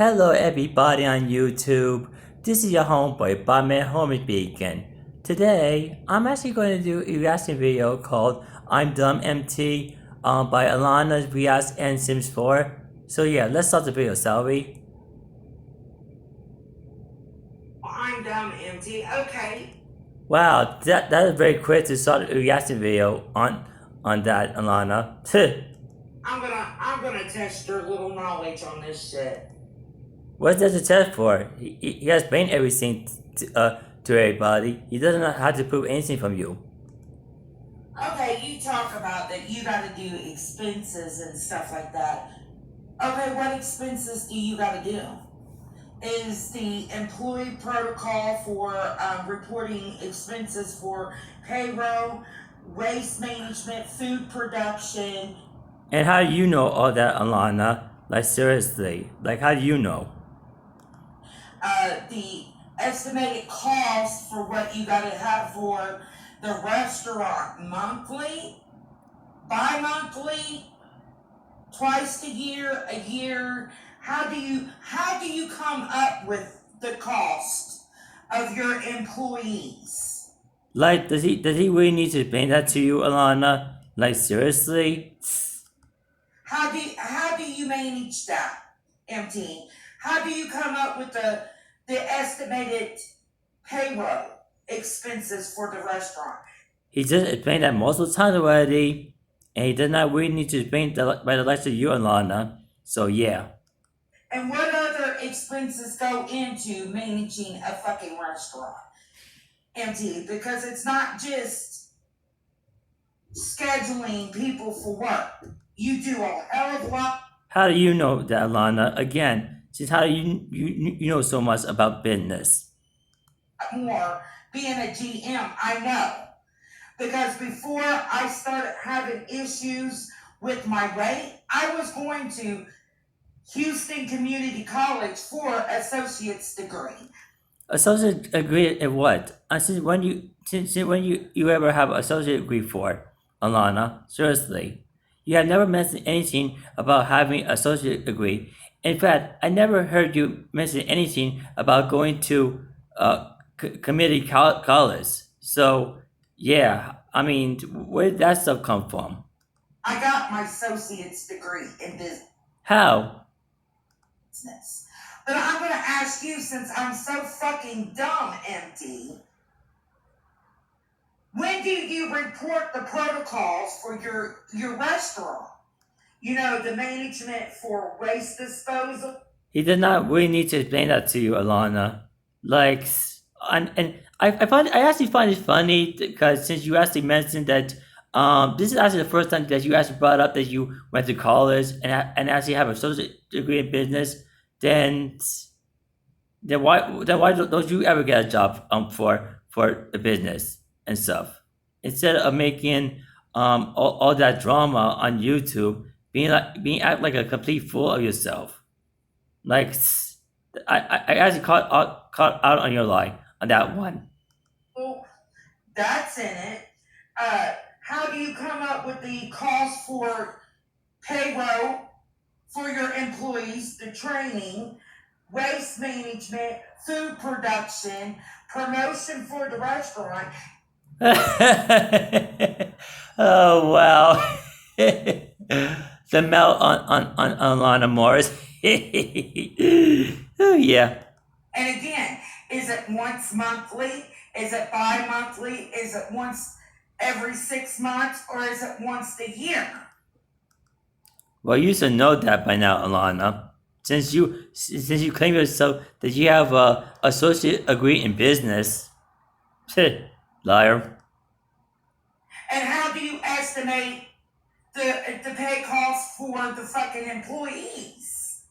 Hello everybody on YouTube. This is your homeboy Batman Homie Beacon. Today, I'm actually going to do a reaction video called I'm Dumb MT by ALANNA, Riaz, and IMS4. So yeah, let's start the video, shall we? I'm dumb, MT. Okay. Wow, that is very quick to start a reaction video on that, ALANNA. I'm gonna test your little knowledge on this shit. What's that to test for? He has explained everything to everybody. He doesn't have to prove anything from you. Okay, you talk about that you gotta do expenses and stuff like that. Okay, what expenses do you gotta do? Is the employee protocol for reporting expenses for payroll, waste management, food production? And how do you know all that, ALANNA? Like seriously, like how do you know? The estimated cost for what you gotta have for the restaurant monthly, bi-monthly, twice a year. How do you come up with the cost of your employees? Like, does he really need to explain that to you, ALANNA? Like seriously? How do you manage that, MT? How do you come up with the estimated payroll expenses for the restaurant? He just explained that multiple times already, and he does not really need to explain by the likes of you, ALANNA. So yeah. And what other expenses go into managing a fucking restaurant, MT? Because it's not just scheduling people for work. You do a hell of a lot How do you know that, ALANNA? Again, since how do you know so much about business? more being a GM. I know. Because before I started having issues with my weight, I was going to Houston Community College for associate's degree. Associate degree in what? Since when you ever have associate degree for, ALANNA? Seriously, you have never mentioned anything about having associate degree. In fact, I never heard you mention anything about going to community college. So yeah, I mean, where did that stuff come from? I got my associate's degree in How? business. But I'm going to ask you, since I'm so fucking dumb, MD, when do you report the protocols for your restaurant? You know, the management for waste disposal. He did not really need to explain that to you, ALANNA. Like, and I actually find it funny because since you actually mentioned that this is actually the first time that you actually brought up that you went to college and actually have a associate degree in business, then why don't you ever get a job for a business and stuff instead of making all that drama on YouTube, being act like a complete fool of yourself. Like I actually caught out on your lie on that one. That's in it. How do you come up with the cost for payroll for your employees, the training, waste management, food production, promotion for the restaurant? Oh wow. The melt on Lana Morris. Oh yeah. And again, is it once monthly? Is it bi-monthly? Is it once every 6 months? Or is it once a year? Well, you should know that by now, Alana. Since you claim yourself that you have a associate degree in business. Liar. And how do you estimate the pay costs for the fucking employees?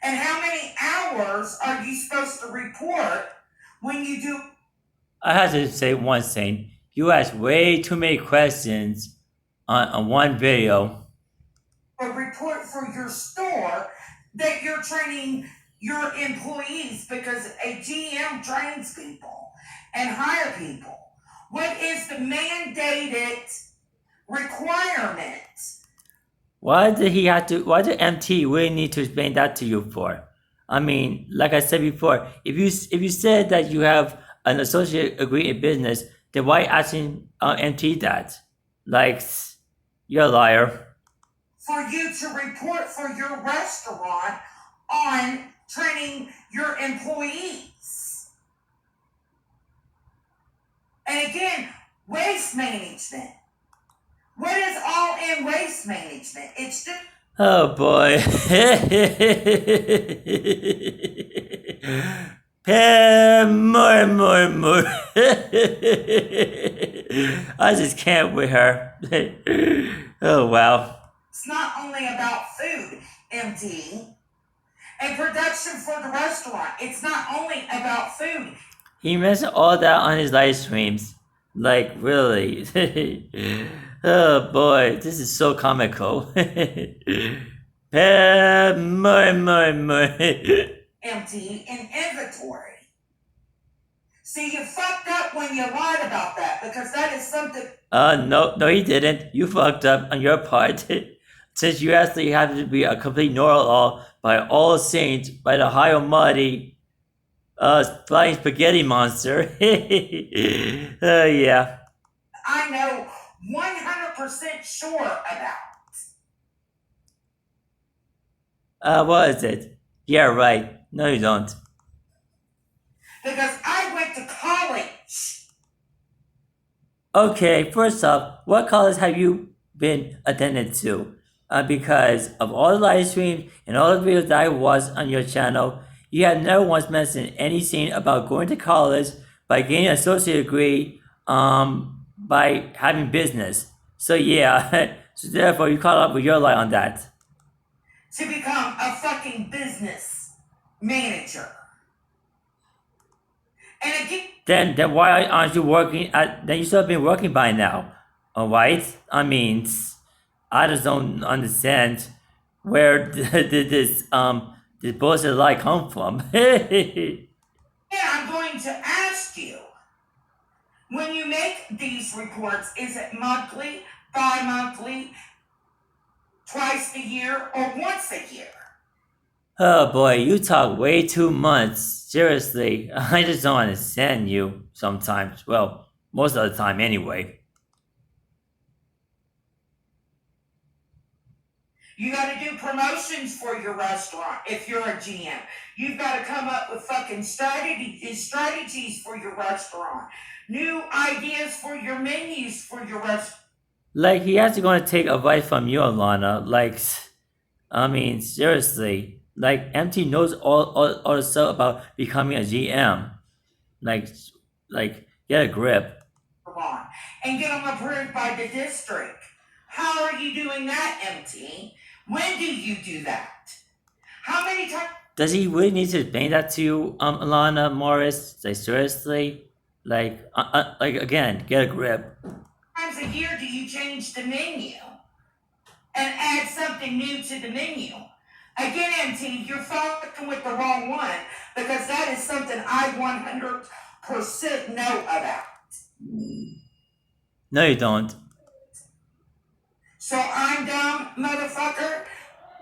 And how many hours are you supposed to report when you do? I have to say one thing. You asked way too many questions on one video. A report for your store that you're training your employees, because a GM trains people and hire people. What is the mandated requirement Why did he have to? Why did MT really need to explain that to you for? I mean, like I said before, if you said that you have an associate agree in business, then why asking MT that? Like, you're a liar. For you to report for your restaurant on training your employees. And again, waste management. What is all in waste management? It's just Oh boy. More and more and more. I just can't with her. Oh wow. it's not only about food, MT, and production for the restaurant. It's not only about food. He mentioned all that on his live streams. Like really. Oh boy, this is so comical. More and more and more. MT in inventory. See, you fucked up when you lied about that because that is something. No, he didn't. You fucked up on your part. Since you actually have to be a complete know-it-all by all saints, by the high almighty, flying spaghetti monster. Yeah. I know 100% sure about. What is it? Yeah, right. No, you don't. Because I went to college. Okay, first off, what college have you been attended to? Because of all the live streams and all the videos that I watched on your channel, you have never once mentioned anything about going to college, by getting an associate degree, by having business. So yeah, so therefore you caught up with your lie on that. To become a fucking business manager. And again, Then why aren't you working at? Then you should have been working by now. All right. I mean, I just don't understand where this bullshit lie come from. yeah, I'm going to ask you, when you make these reports, is it monthly, bi-monthly, twice a year, or once a year? Oh boy, you talk way too much. Seriously, I just don't understand you sometimes. Well, most of the time anyway. You got to do promotions for your restaurant if you're a GM. You've got to come up with fucking strategies for your restaurant, new ideas for your menus for your restaurant. Like he actually going to take advice from you, Alana. Like, I mean, seriously. Like MT knows all the stuff about becoming a GM. Like, get a grip. And get them approved by the district. How are you doing that, MT? When do you do that? How many times? Does he really need to explain that to you, Alana Morris? Like seriously? Like again, get a grip. Times a year do you change the menu and add something new to the menu? Again, MT, you're fucking with the wrong one because that is something I 100% know about. No, you don't. So I'm dumb, motherfucker?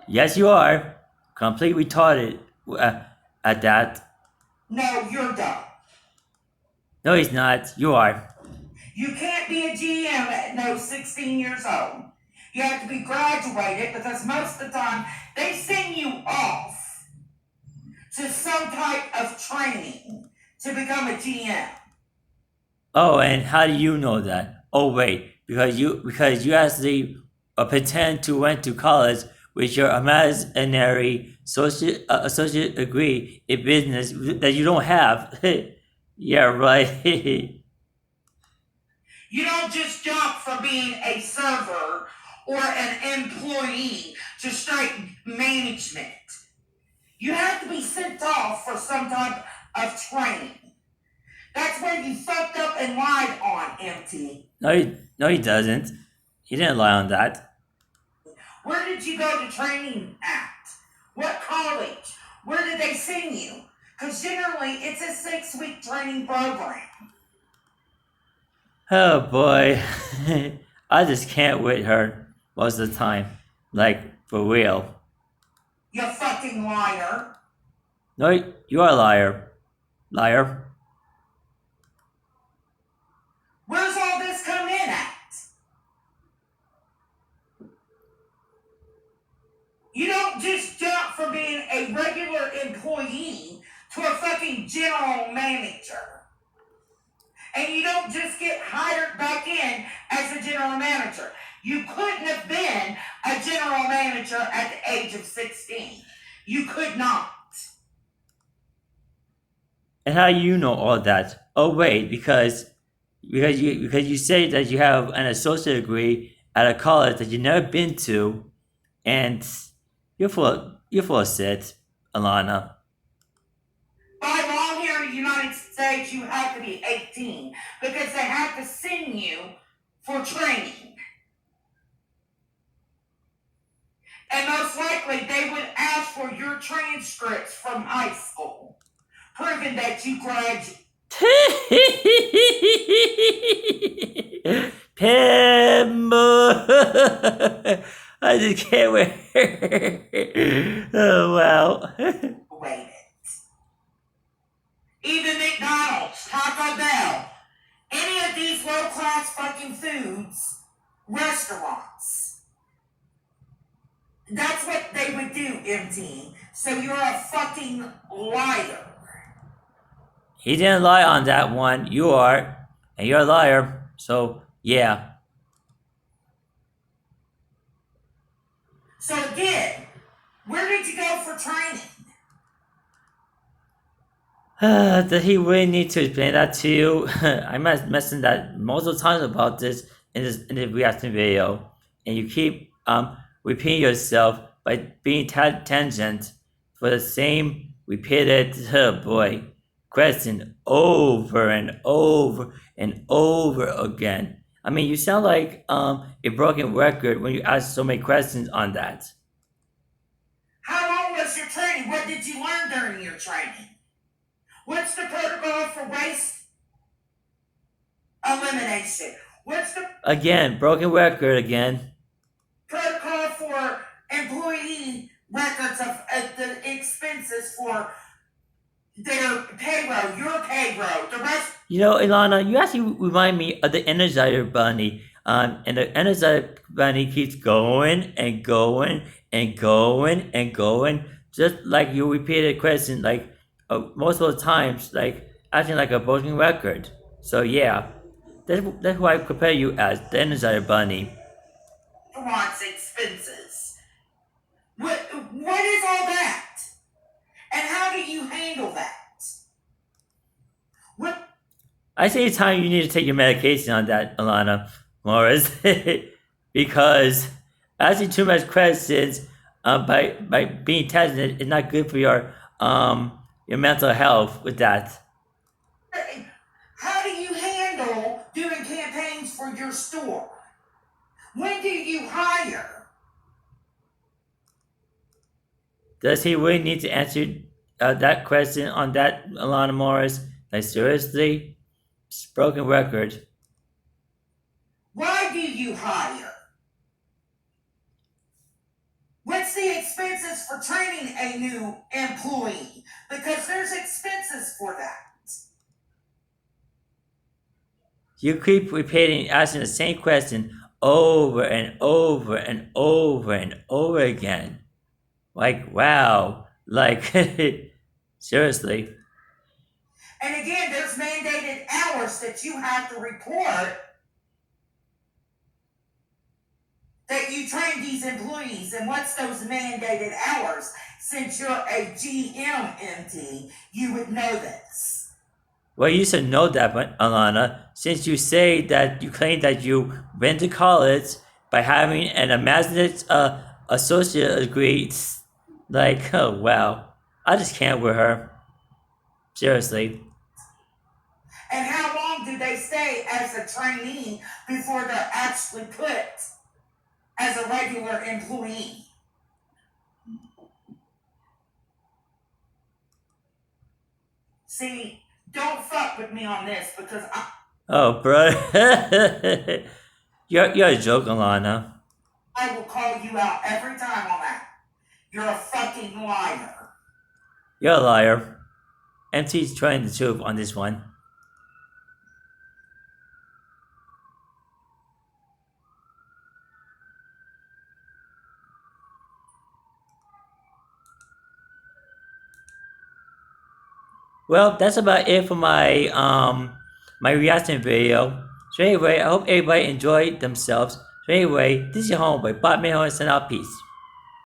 Yes, you are. Completely retarded at that. No, you're dumb. No, he's not. You are. You can't be a GM at no 16 years old. You have to be graduated because most of the time they send you off to some type of training to become a GM. Oh, and how do you know that? Oh, wait, because you actually pretend to went to college with your imaginary associate degree in business that you don't have. Yeah, right. You don't just jump from being a server or an employee to straight management. You have to be sent off for some type of training. That's where you fucked up and lied on, MT. No, he doesn't. He didn't lie on that. Where did you go to training at? What college? Where did they send you? Because generally it's a 6-week training program. Oh boy, I just can't with her most of the time. Like, for real. You fucking liar. No, you are a liar. Liar. Where's all this come in at? You don't just jump from being a regular employee to a fucking general manager. And you don't just get hired back in as a general manager. You couldn't have been a general manager at the age of 16. You could not. And how you know all that? Oh wait, because you say that you have an associate degree at a college that you've never been to, and you're full of shit, Alana. By law here in the United States, you have to be 18 because they have to send you for training. And most likely they would ask for your transcripts from high school, proving that you graduated. Pimbo! I just can't wait. Oh wow. Even McDonald's, Taco Bell, any of these low-class fucking foods, restaurants. That's what they would do, MT. So you're a fucking liar. He didn't lie on that one. You are. And you're a liar. So, yeah. So again, where did you go for training? Does he really need to explain that to you? I mentioned that multiple times about this in the reaction video. And you keep repeating yourself by being tangent for the same repeated question over and over and over again. I mean, you sound like a broken record when you ask so many questions on that. How long was your training? What did you learn during your training? What's the protocol for waste elimination? What's the Again, broken record again. protocol for employee records of the expenses for their payroll, your payroll, the rest? You know, Ilana, you actually remind me of the Energizer Bunny. And the Energizer Bunny keeps going and going and going and going, just like you repeated a question like multiple times, like acting like a broken record. So yeah, that's who I compare you as, the Energizer Bunny. Wants expenses. What is all that? And how do you handle that? What? I say it's time you need to take your medication on that, Alana Morris, because asking too much questions by being tested is not good for your mental health with that. How do you handle doing campaigns for your store? When do you hire? Does he really need to answer that question on that, Alana Morris? Like, seriously? It's a broken record. Why do you hire? What's the expenses for training a new employee? Because there's expenses for that. You keep repeating, asking the same question over and over and over and over again. Like, wow. Like, seriously. And again, there's mandated hours that you have to report that you train these employees. And what's those mandated hours? Since you're a GMMT, you would know this. Well, you should know that, but Alana, since you say that you claim that you went to college by having an imaginative associate degree, like, oh wow, I just can't with her. Seriously. And how long do they stay as a trainee before they're actually put as a regular employee? See, don't fuck with me on this because Oh, bro. You're a joke, Alana. I will call you out every time on that. You're a fucking liar. You're a liar. MT's trying the truth on this one. Well, that's about it for my reaction video. So anyway, I hope everybody enjoyed themselves. So anyway, this is your homeboy, Bob Mayho, and send out peace.